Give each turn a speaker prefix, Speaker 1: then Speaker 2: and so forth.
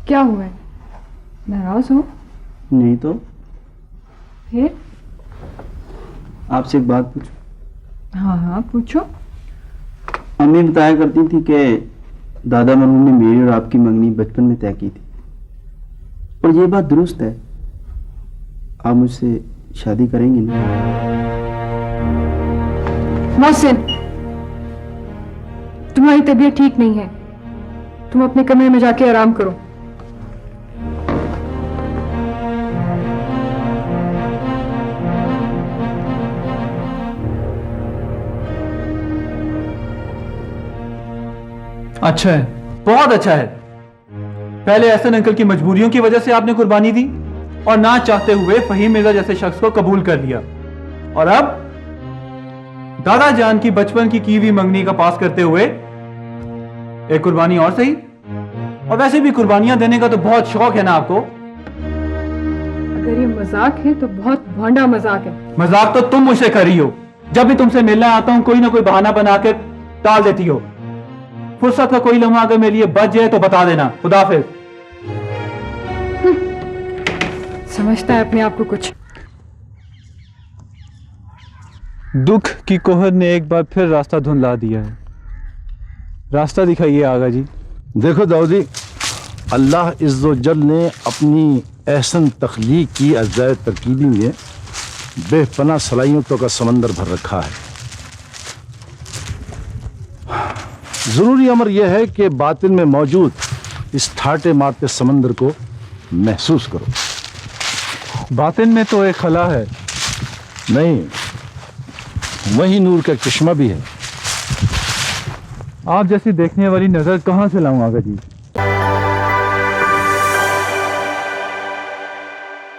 Speaker 1: क्या हुआ है? नाराज हो?
Speaker 2: नहीं तो।
Speaker 1: फिर?
Speaker 2: आपसे एक बात पूछूं?
Speaker 1: हाँ हाँ पूछो।
Speaker 2: अम्मी बताया करती थी कि दादा मरहूम ने मेरी और आपकी मंगनी बचपन में तय की थी, और ये बात दुरुस्त है। आप मुझसे शादी करेंगी ना?
Speaker 1: मोहसिन, तुम्हारी तबीयत ठीक नहीं है, तुम अपने कमरे में जाके आराम करो।
Speaker 3: अच्छा है, बहुत अच्छा है। पहले एहसन अंकल की मजबूरियों की वजह से आपने कुर्बानी दी और ना चाहते हुए फहीम मिर्जा जैसे शख्स को कबूल कर लिया, और अब दादा जान की बचपन की हुई मंगनी का पास करते हुए एक कुर्बानी और सही। और वैसे भी कुर्बानियां देने का तो बहुत शौक है ना आपको।
Speaker 1: अगर ये मजाक है तो बहुत भोंडा मजाक है।
Speaker 3: मजाक तो तुम मुझसे कर रही हो। जब भी तुमसे मिलने आता हूं कोई ना कोई बहाना बना के टाल देती हो। फुर्सत का कोई लम्हा अगर मेरे लिए बच जाए तो बता देना। खुदा हाफिज।
Speaker 1: समझता है अपने आप को कुछ।
Speaker 3: दुख की कोहर ने एक बार फिर रास्ता धुंधला दिया है। रास्ता दिखाइए आगा जी।
Speaker 4: देखो दाऊदी, अल्लाह इज़्ज़ो जल ने अपनी एहसन तख्लीक की अज़ाए तरकीबी में बेपनाह सलाहियतों का समंदर भर रखा है। ज़रूरी अमर यह है कि बातिन में मौजूद इस ठाटे मारते समंदर को महसूस करो।
Speaker 3: बातिन में तो एक खला है।
Speaker 4: नहीं, वही नूर का चश्मा भी है।
Speaker 3: आप जैसी देखने वाली नजर कहां से लाऊं आगा जी?